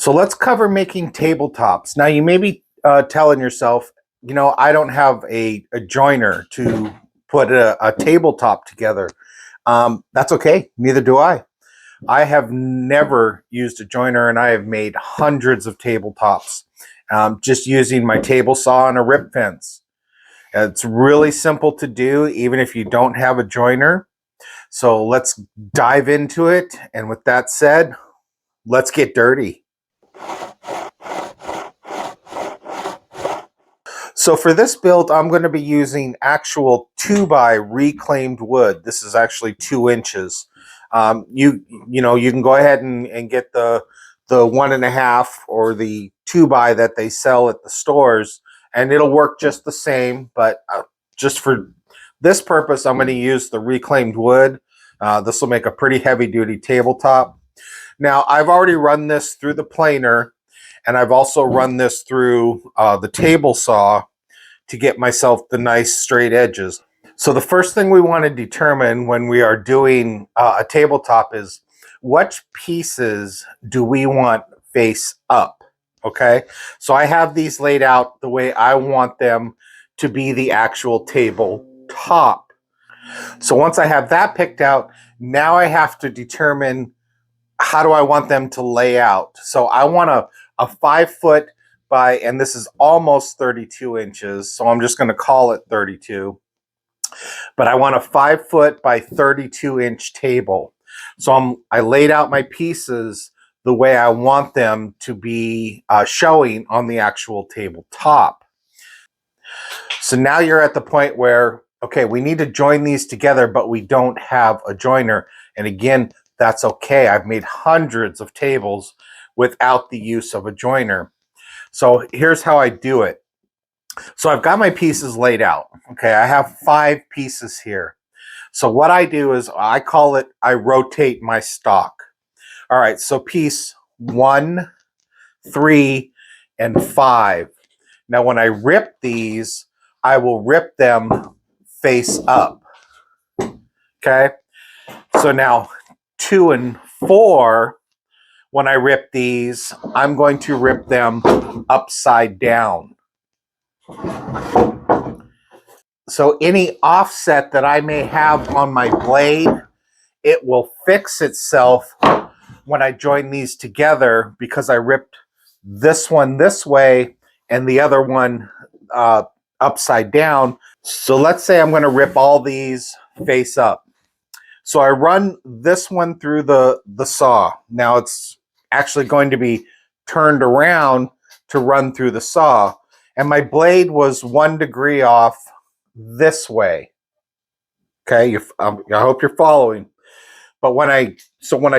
So let's cover making tabletops. Now you may be telling yourself, I don't have a joiner to put a tabletop together. That's okay. Neither do I. I have never used a joiner, and I have made hundreds of tabletops just using my table saw and a rip fence. It's really simple to do, even if you don't have a joiner. So let's dive into it. And with that said, let's get dirty. So for this build, I'm going to be using actual 2x reclaimed wood. This is actually 2 inches. You can go ahead and get the 1.5 or the 2x that they sell at the stores, and it'll work just the same. But just for this purpose, I'm going to use the reclaimed wood. This will make a pretty heavy-duty tabletop. Now, I've already run this through the planer, and I've also run this through the table saw to get myself the nice straight edges. So the first thing we want to determine when we are doing a tabletop is which pieces do we want face up, okay? So I have these laid out the way I want them to be the actual tabletop. So once I have that picked out, now I have to determine how do I want them to lay out. So I want a 5 foot by, and this is almost 32 inches, so I'm just going to call it 32. But I want a 5 foot by 32 inch table. So I laid out my pieces the way I want them to be showing on the actual tabletop. So now you're at the point where, okay, we need to join these together, but we don't have a joiner. And again, that's okay. I've made hundreds of tables without the use of a joiner. So here's how I do it. So I've got my pieces laid out. Okay, I have 5 pieces here. So what I do is I rotate my stock. All right, so piece 1, 3, and 5. Now when I rip these, I will rip them face up. Okay, so now 2 and 4, when I rip these, I'm going to rip them upside down. So any offset that I may have on my blade, it will fix itself when I join these together because I ripped this one this way and the other one upside down. So let's say I'm going to rip all these face up. So I run this one through the saw. Now it's actually going to be turned around to run through the saw. And my blade was 1 degree off this way. Okay, I hope you're following. But when I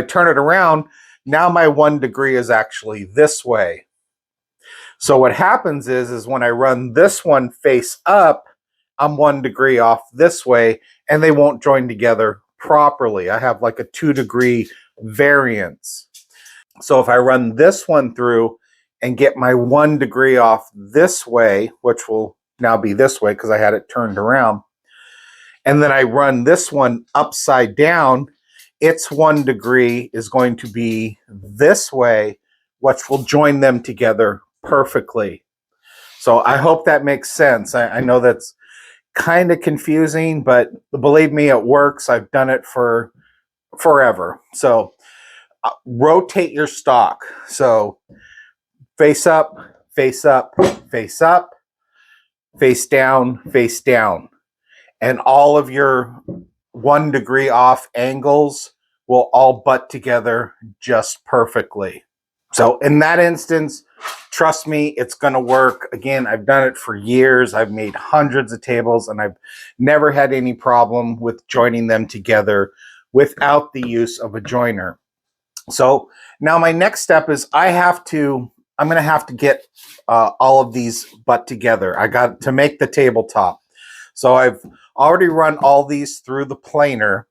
turn it around, now my 1 degree is actually this way. So what happens is when I run this one face up, I'm 1 degree off this way, and they won't join together properly. I have like a 2 degree variance. So if I run this one through and get my 1 degree off this way, which will now be this way because I had it turned around, and then I run this one upside down, its 1 degree is going to be this way, which will join them together perfectly. So I hope that makes sense. I know that's kind of confusing, but believe me, it works. I've done it for forever. So rotate your stock. So face up, face up, face up, face down, face down. And all of your 1 degree off angles will all butt together just perfectly. So in that instance, trust me, it's going to work. Again, I've done it for years. I've made hundreds of tables, and I've never had any problem with joining them together without the use of a joiner. So now my next step is I'm going to have to get all of these butt together. I got to make the tabletop. So I've already run all these through the planer.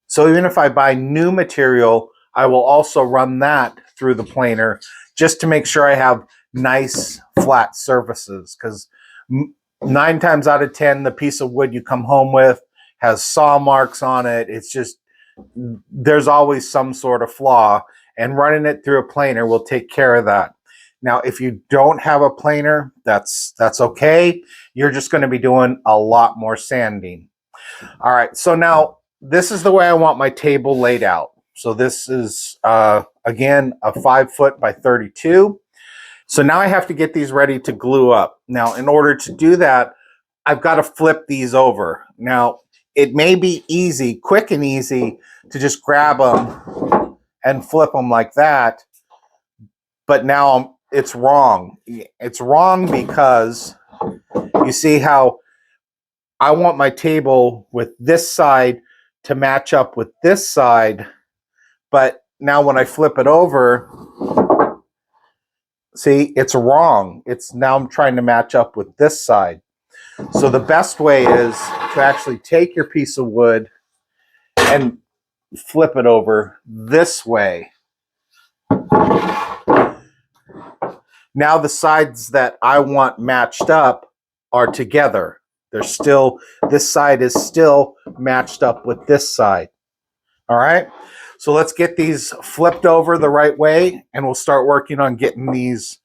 So even if I buy new material, I will also run that through the planer just to make sure I have nice flat surfaces, because 9 times out of 10, the piece of wood you come home with has saw marks on it. It's just, there's always some sort of flaw. and running it through a planer will take care of that. Now, if you don't have a planer, that's okay. You're just going to be doing a lot more sanding. All right, so now this is the way I want my table laid out. So this is, again, a 5 foot by 32. So now I have to get these ready to glue up. Now, in order to do that, I've got to flip these over. Now, it may be easy, quick and easy, to just grab them and flip them like that, but now it's wrong. It's wrong because you see how I want my table with this side to match up with this side, but now when I flip it over, see, it's wrong. It's now I'm trying to match up with this side. So the best way is to actually take your piece of wood and flip it over this way. Now the sides that I want matched up are together. They're still, this side is still matched up with this side. All right, so let's get these flipped over the right way and we'll start working on getting these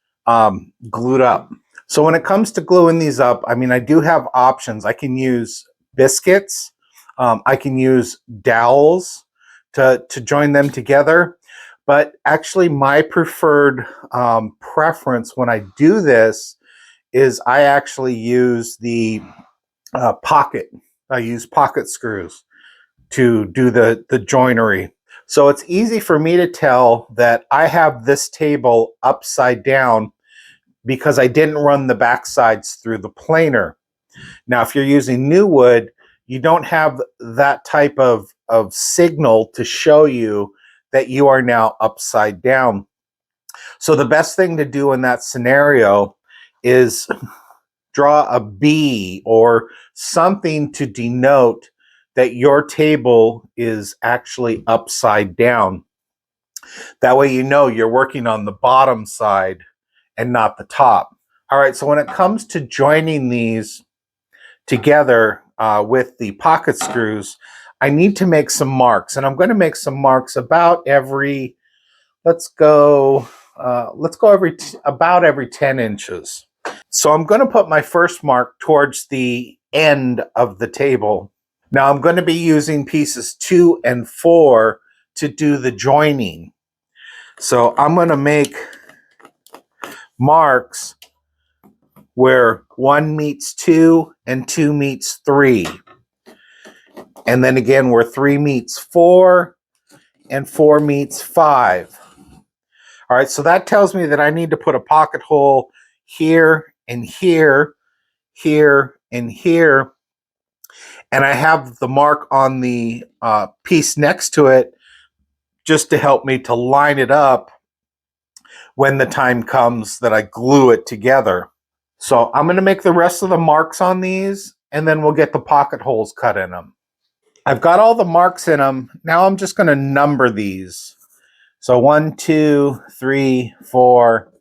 glued up. So when it comes to gluing these up, I mean, I do have options. I can use biscuits. I can use dowels to join them together. But actually my preferred preference when I do this is I actually use the pocket. I use pocket screws to do the joinery. So it's easy for me to tell that I have this table upside down because I didn't run the back sides through the planer. Now, if you're using new wood, you don't have that type of signal to show you that you are now upside down. So the best thing to do in that scenario is draw a B or something to denote that your table is actually upside down. That way you know you're working on the bottom side and not the top. All right, so when it comes to joining these together with the pocket screws, I need to make some marks, and I'm going to make some marks about every, let's go about every 10 inches. So I'm going to put my first mark towards the end of the table. Now I'm going to be using pieces 2 and 4 to do the joining. So I'm going to make marks where 1 meets 2 and 2 meets 3. And then again where 3 meets 4 and 4 meets 5. All right, so that tells me that I need to put a pocket hole here and here, here and here. And I have the mark on the piece next to it just to help me to line it up when the time comes that I glue it together. So I'm going to make the rest of the marks on these, and then we'll get the pocket holes cut in them. I've got all the marks in them. Now I'm just going to number these. So 1, 2, 3, 4,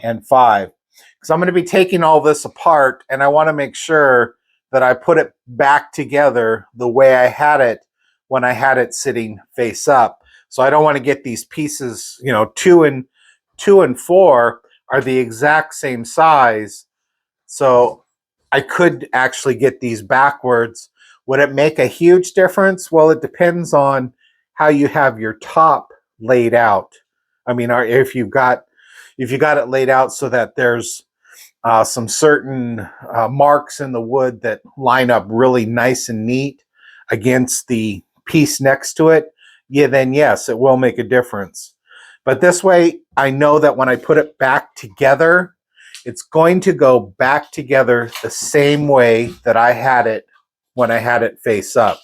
and 5. Because I'm going to be taking all this apart, and I want to make sure that I put it back together the way I had it when I had it sitting face up. So I don't want to get these pieces, you know, 2 and 4 are the exact same size. So I could actually get these backwards. Would it make a huge difference? Well, it depends on how you have your top laid out. I mean, if you got it laid out so that there's some certain marks in the wood that line up really nice and neat against the piece next to it, yeah, then yes, it will make a difference. But this way, I know that when I put it back together, it's going to go back together the same way that I had it when I had it face up.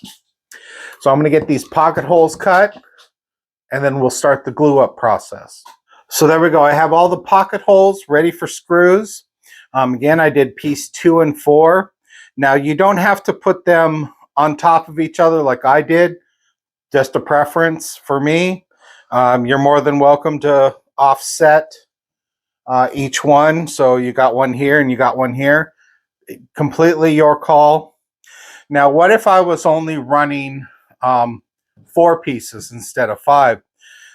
So I'm going to get these pocket holes cut, and then we'll start the glue up process. So there we go. I have all the pocket holes ready for screws. Again, I did piece 2 and 4. Now you don't have to put them on top of each other like I did. Just a preference for me. You're more than welcome to offset each one. So you got one here and you got one here. Completely your call. Now, what if I was only running 4 pieces instead of 5?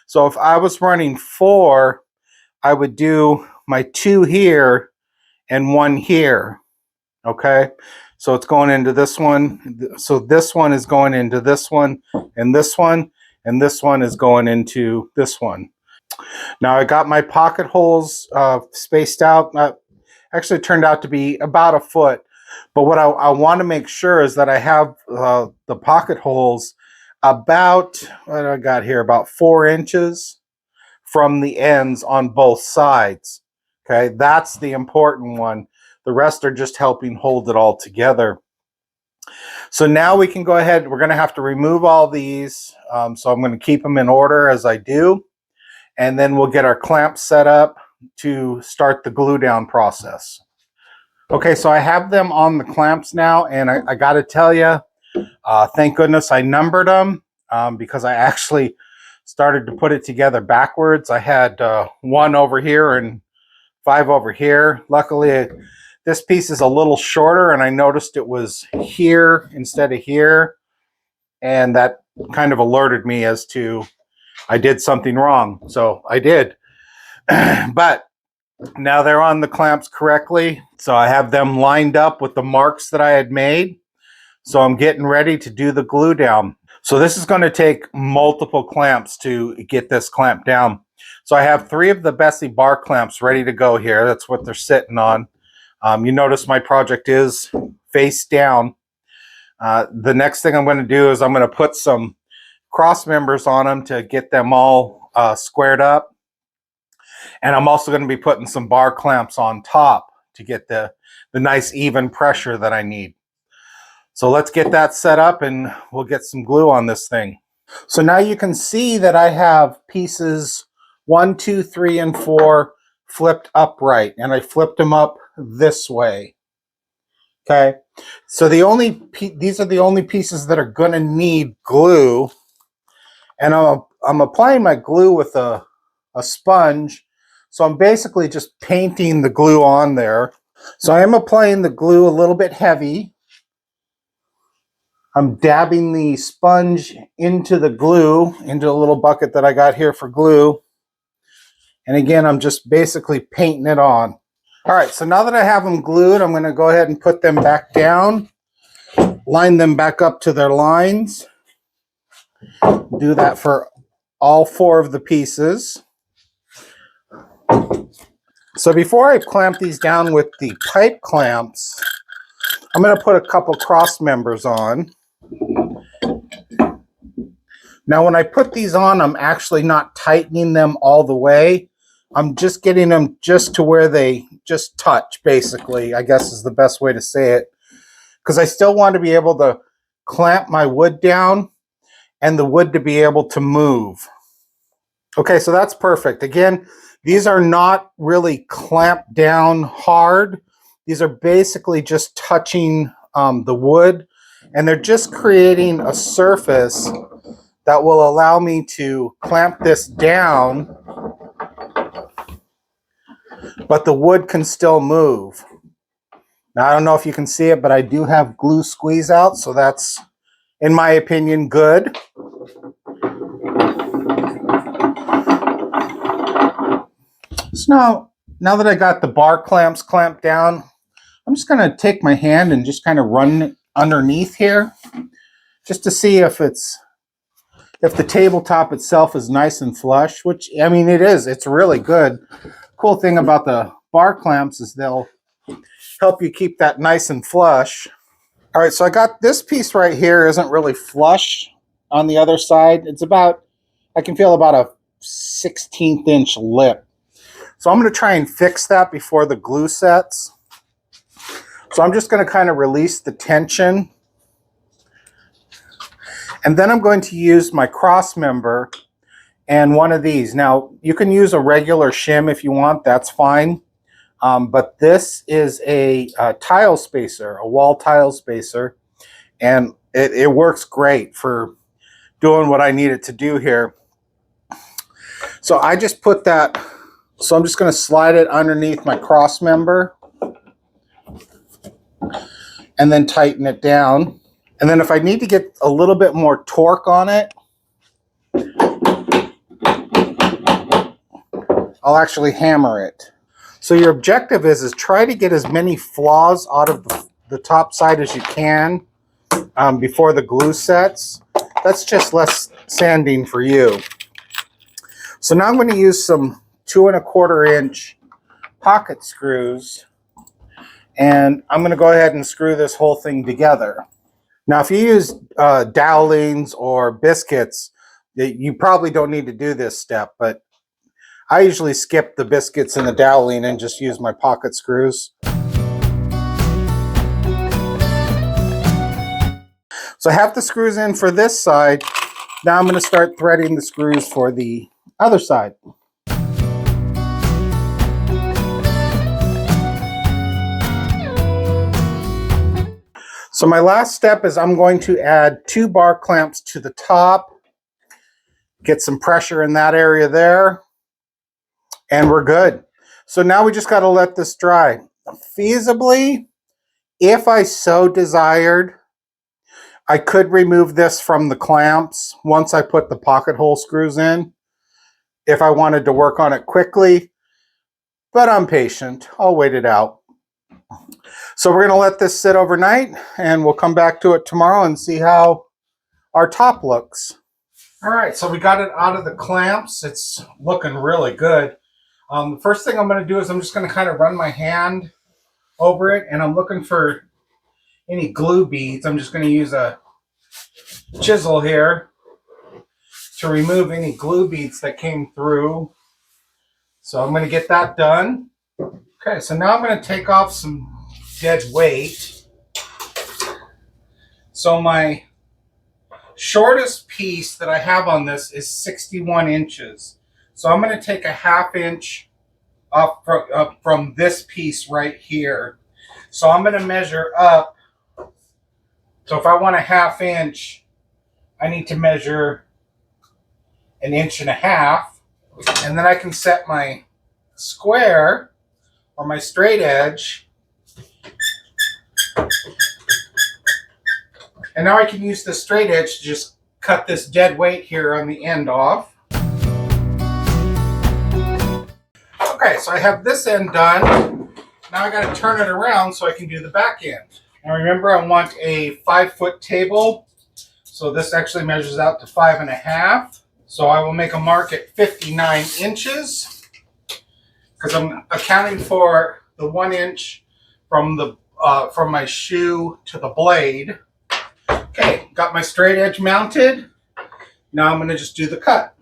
So if I was running 4, I would do my 2 here and 1 here. Okay, so it's going into this one. So this one is going into this one, and this one is going into this one. Now I got my pocket holes spaced out. Actually turned out to be about a foot. But what I want to make sure is that I have the pocket holes about, what do I got here, about 4 inches from the ends on both sides. Okay, that's the important one. The rest are just helping hold it all together. So now we can go ahead. We're going to have to remove all these. So I'm going to keep them in order as I do. And then we'll get our clamps set up to start the glue down process. Okay, so I have them on the clamps now, and I got to tell you, thank goodness I numbered them because I actually started to put it together backwards. I had 1 over here and 5 over here. Luckily, this piece is a little shorter, and I noticed it was here instead of here, and that kind of alerted me as to I did something wrong. So I did. But now they're on the clamps correctly. So I have them lined up with the marks that I had made. So I'm getting ready to do the glue down. So this is going to take multiple clamps to get this clamp down. So I have 3 of the Bessey bar clamps ready to go here. That's what they're sitting on. You notice my project is face down. The next thing I'm going to do is I'm going to put some cross members on them to get them all squared up. And I'm also going to be putting some bar clamps on top to get the nice even pressure that I need. So let's get that set up and we'll get some glue on this thing. So now you can see that I have pieces 1, 2, 3, and 4 flipped upright, and I flipped them up this way. Okay, so these are the only pieces that are going to need glue, and I'm applying my glue with a sponge. So I'm basically just painting the glue on there. So I am applying the glue a little bit heavy. I'm dabbing the sponge into the glue, into a little bucket that I got here for glue. And again, I'm just basically painting it on. All right, so now that I have them glued, I'm going to go ahead and put them back down, line them back up to their lines. Do that for all 4 of the pieces. So before I clamp these down with the pipe clamps, I'm going to put a couple cross members on. Now when I put these on, I'm actually not tightening them all the way. I'm just getting them just to where they just touch, basically, I guess is the best way to say it. Because I still want to be able to clamp my wood down and the wood to be able to move. Okay, so that's perfect. Again, these are not really clamped down hard. These are basically just touching the wood, and they're just creating a surface that will allow me to clamp this down, but the wood can still move. Now, I don't know if you can see it, but I do have glue squeeze out, so that's, in my opinion, good. So now that I got the bar clamps clamped down, I'm just going to take my hand and just kind of run it underneath here, just to see if the tabletop itself is nice and flush, which, I mean, it is. It's really good. Cool thing about the bar clamps is they'll help you keep that nice and flush. All right, so I got this piece right here isn't really flush on the other side. It's about, I can feel about a 1/16 inch lip. So I'm going to try and fix that before the glue sets. So I'm just going to kind of release the tension. And then I'm going to use my cross member and one of these. Now, you can use a regular shim if you want, that's fine. But this is a tile spacer, a wall tile spacer, and it works great for doing what I need it to do here. So I just put that, so I'm just going to slide it underneath my cross member and then tighten it down. And then if I need to get a little bit more torque on it, I'll actually hammer it. So your objective is try to get as many flaws out of the top side as you can before the glue sets. That's just less sanding for you. So now I'm going to use some 2 1/4 inch pocket screws, and I'm going to go ahead and screw this whole thing together. Now, if you use dowelings or biscuits, you probably don't need to do this step, but I usually skip the biscuits and the doweling and just use my pocket screws. So I have the screws in for this side. Now I'm going to start threading the screws for the other side. So my last step is I'm going to add 2 bar clamps to the top, get some pressure in that area there, and we're good. So now we just got to let this dry. Feasibly, if I so desired, I could remove this from the clamps once I put the pocket hole screws in, if I wanted to work on it quickly, but I'm patient. I'll wait it out. So we're going to let this sit overnight, and we'll come back to it tomorrow and see how our top looks. All right, so we got it out of the clamps. It's looking really good. The first thing I'm going to do is I'm just going to kind of run my hand over it, and I'm looking for any glue beads. I'm just going to use a chisel here to remove any glue beads that came through. So I'm going to get that done. Okay, so now I'm going to take off some dead weight. So my shortest piece that I have on this is 61 inches. So I'm going to take a 1/2 inch up from this piece right here. So I'm going to measure up. So if I want a 1/2 inch, I need to measure 1.5 inches. And then I can set my square or my straight edge. And now I can use the straight edge to just cut this dead weight here on the end off. Okay, so I have this end done. Now I got to turn it around so I can do the back end. Now remember, I want a 5-foot table. So this actually measures out to 5.5. So I will make a mark at 59 inches because I'm accounting for the 1 inch from my shoe to the blade. Okay, got my straight edge mounted. Now I'm going to just do the cut.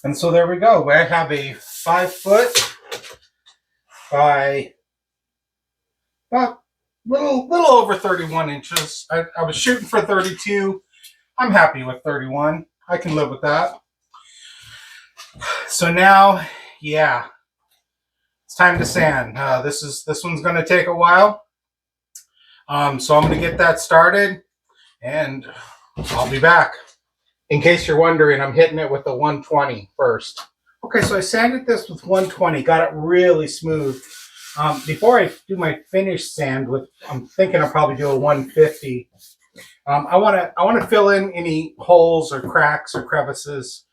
And so there we go. I have a 5-foot by about little over 31 inches. I was shooting for 32. I'm happy with 31. I can live with that. So now, yeah, it's time to sand. This one's going to take a while. So I'm going to get that started, and I'll be back. In case you're wondering, I'm hitting it with the 120 first. Okay, so I sanded this with 120, got it really smooth. Before I do my finish sand I'm thinking I'll probably do a 150. I want to fill in any holes or cracks or crevices.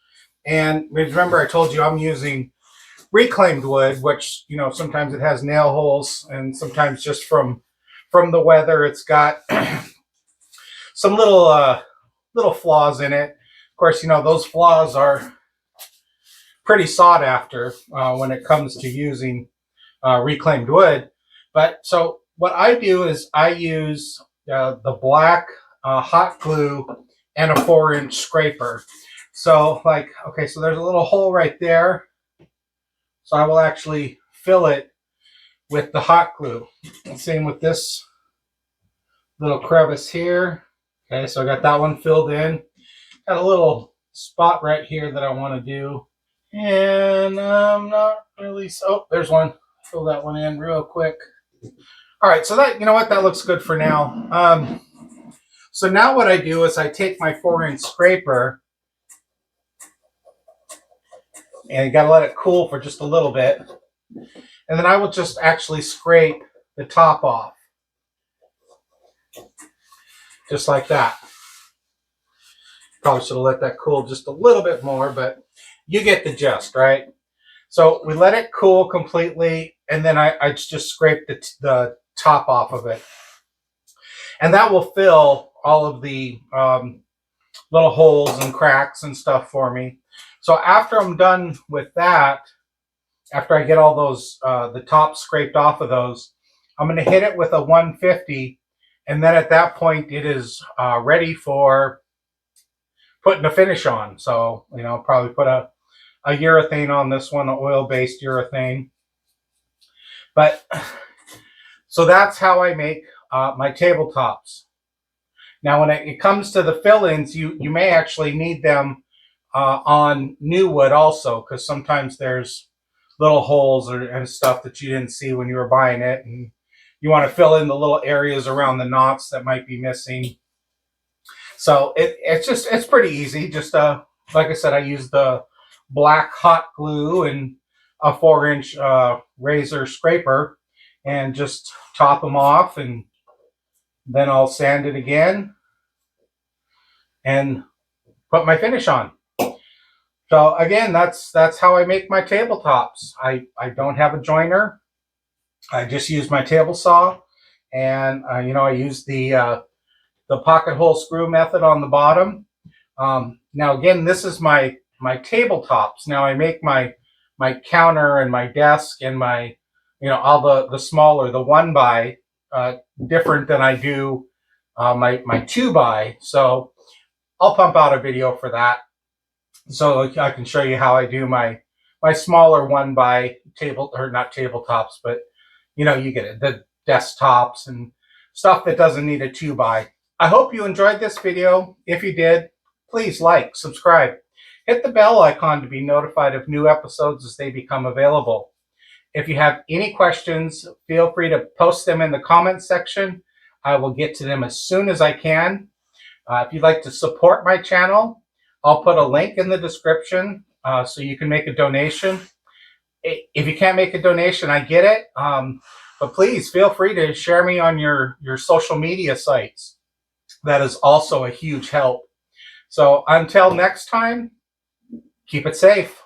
And remember, I told you I'm using reclaimed wood, which, you know, sometimes it has nail holes, and sometimes just from the weather, it's got some little flaws in it. Of course, you know, those flaws are pretty sought after when it comes to using reclaimed wood. But so what I do is I use the black hot glue and a 4-inch scraper. So like, okay, so there's a little hole right there. So I will actually fill it with the hot glue. And same with this little crevice here. Okay, so I got that one filled in. Got a little spot right here that I want to do. And I'm not really, oh, there's one. Fill that one in real quick. All right, so that, you know what, that looks good for now. So now what I do is I take my 4-inch scraper, and you gotta let it cool for just a little bit. And then I will just actually scrape the top off. Just like that. Probably should have let that cool just a little bit more, but You get the gist, right? So we let it cool completely, and then I just scrape the top off of it. And that will fill all of the little holes and cracks and stuff for me. So after I'm done with that, after I get all those, the top scraped off of those, I'm going to hit it with a 150. And then at that point, it is ready for putting a finish on. So, probably put a urethane on this one, an oil-based urethane. But so that's how I make my tabletops. Now, when it comes to the fill-ins, you may actually need them on new wood also, because sometimes there's little holes and stuff that you didn't see when you were buying it, and you want to fill in the little areas around the knots that might be missing. So it's pretty easy. Just like I said, I use the black hot glue and a 4-inch razor scraper, and just top them off, and then I'll sand it again and put my finish on. So again, that's how I make my tabletops. I don't have a joiner. I just use my table saw, and I use the pocket hole screw method on the bottom. Now again, this is my tabletops. Now I make my counter and my desk and my all the smaller, the 1x, different than I do my 2x. So I'll pump out a video for that, so I can show you how I do my smaller 1x table, or not tabletops, but you get it, the desktops and stuff that doesn't need a 2x. I hope you enjoyed this video. If you did, please like, subscribe, hit the bell icon to be notified of new episodes as they become available. If you have any questions, feel free to post them in the comments section. I will get to them as soon as I can. If you'd like to support my channel, I'll put a link in the description so you can make a donation. If you can't make a donation, I get it. But please feel free to share me on your social media sites. That is also a huge help. So until next time, keep it safe.